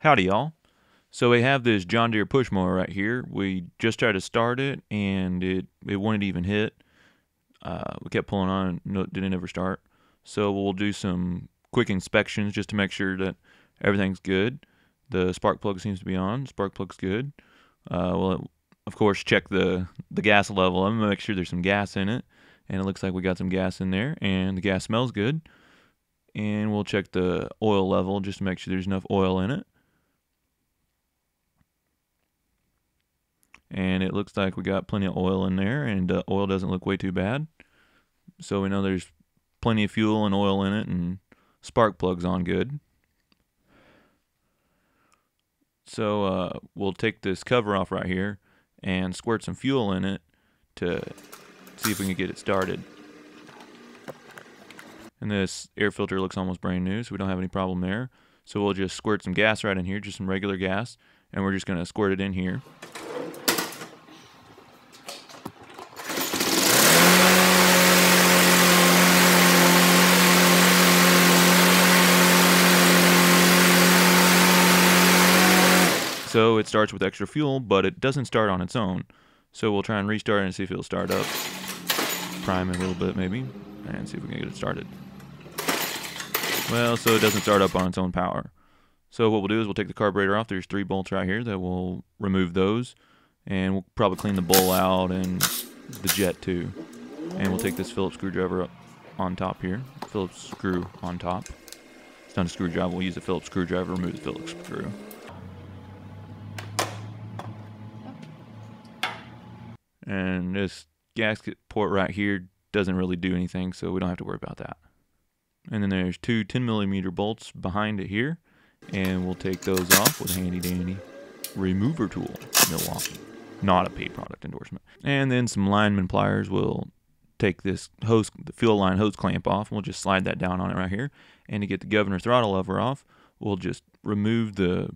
Howdy y'all. So we have this John Deere push mower right here. We just tried to start it and it wouldn't even hit. We kept pulling on, no, didn't ever start. So we'll do some quick inspections just to make sure that everything's good. The spark plug seems to be on. Spark plug's good. We'll of course check the gas level. I'm gonna make sure there's some gas in it, and it looks like we got some gas in there, and the gas smells good. And we'll check the oil level just to make sure there's enough oil in it. And it looks like we got plenty of oil in there, and oil doesn't look way too bad. So we know there's plenty of fuel and oil in it, and spark plug's on good. So we'll take this cover off right here and squirt some fuel in it to see if we can get it started. And this air filter looks almost brand new, so we don't have any problem there. So we'll just squirt some gas right in here, just some regular gas, and we're just going to squirt it in here. So it starts with extra fuel, but it doesn't start on its own. So we'll try and restart it and see if it'll start up. Prime it a little bit maybe, and see if we can get it started. Well, so it doesn't start up on its own power. So what we'll do is we'll take the carburetor off. There's 3 bolts right here that we'll remove those. And we'll probably clean the bowl out and the jet too. And we'll take this Phillips screwdriver up on top here. Phillips screw on top. It's not a screwdriver. We'll use the Phillips screwdriver, remove the Phillips screw. And this gasket port right here doesn't really do anything, so we don't have to worry about that. And then there's 2 10mm bolts behind it here, and we'll take those off with a handy dandy remover tool, Milwaukee. Not a paid product endorsement. And then some lineman pliers. We'll take this hose, the fuel line hose clamp off, and we'll just slide that down on it right here. And to get the governor throttle lever off, we'll just remove the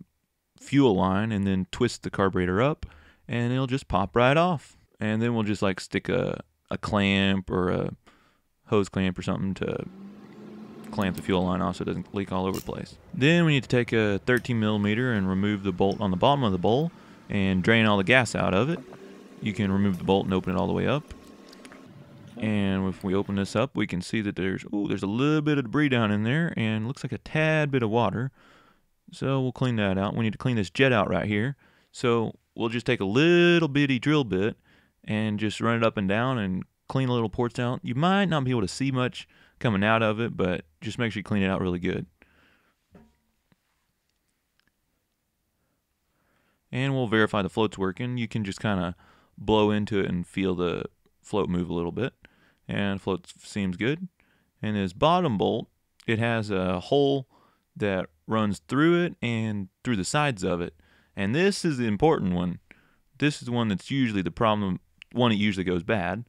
fuel line and then twist the carburetor up, and it'll just pop right off. And then we'll just like stick a clamp or a hose clamp or something to clamp the fuel line off so it doesn't leak all over the place. Then we need to take a 13mm and remove the bolt on the bottom of the bowl and drain all the gas out of it. You can remove the bolt and open it all the way up. And if we open this up, we can see that there's a little bit of debris down in there, and looks like a tad bit of water. So we'll clean that out. We need to clean this jet out right here. So we'll just take a little bitty drill bit and just run it up and down and clean the little ports out. You might not be able to see much coming out of it, but just make sure you clean it out really good. And we'll verify the float's working. You can just kind of blow into it and feel the float move a little bit. And float seems good. And this bottom bolt, it has a hole that runs through it and through the sides of it. And this is the important one. This is the one that's usually the problem, one that usually goes bad.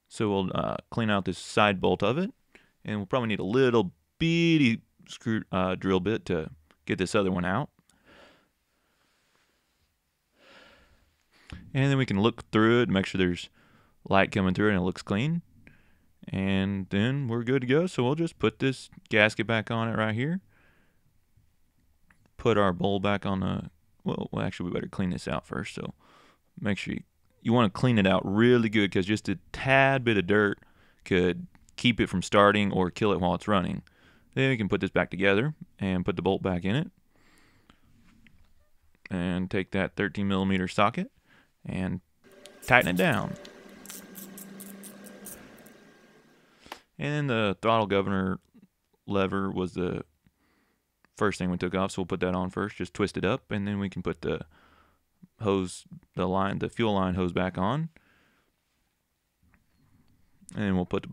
So we'll clean out this side bolt of it, and we'll probably need a little bitty drill bit to get this other one out. And then we can look through it and make sure there's light coming through it and it looks clean. And then we're good to go. So we'll just put this gasket back on it right here. Put our bowl back on the, well actually we better clean this out first. So make sure you want to clean it out really good, because just a tad bit of dirt could keep it from starting or kill it while it's running. Then we can put this back together and put the bolt back in it. And take that 13mm socket and tighten it down. And then the throttle governor lever was the first thing we took off, so we'll put that on first, just twist it up, and then we can put the hose, the fuel line hose back on. And we'll put the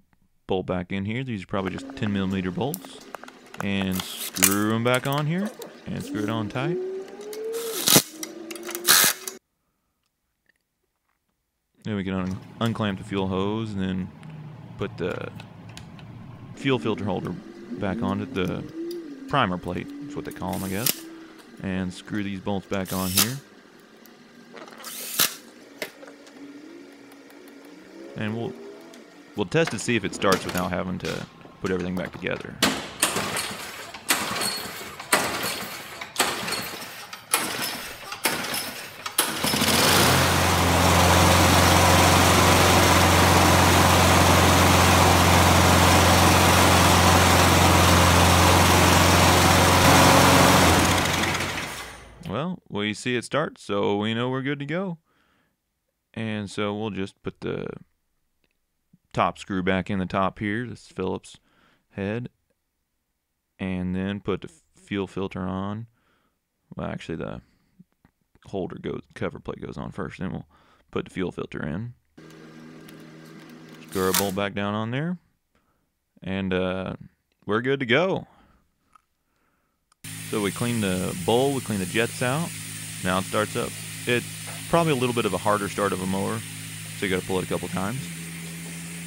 bolt back in here. These are probably just 10mm bolts. And screw them back on here, and screw it on tight. Then we can unclamp the fuel hose, and then put the fuel filter holder back onto the primer plate. That's what they call them, I guess. And screw these bolts back on here. And we'll test to see if it starts without having to put everything back together. we see it start, so we know we're good to go. And so we'll just put the top screw back in the top here, this Phillips head, and then put the fuel filter on. Well, actually the cover plate goes on first, then we'll put the fuel filter in. Screw our bolt back down on there, and we're good to go. So we clean the bowl, we clean the jets out. Now it starts up. It's probably a little bit of a harder start of a mower, so you got to pull it a couple times.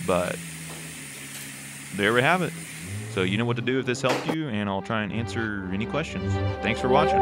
But there we have it. So you know what to do if this helped you, and I'll try and answer any questions. Thanks for watching.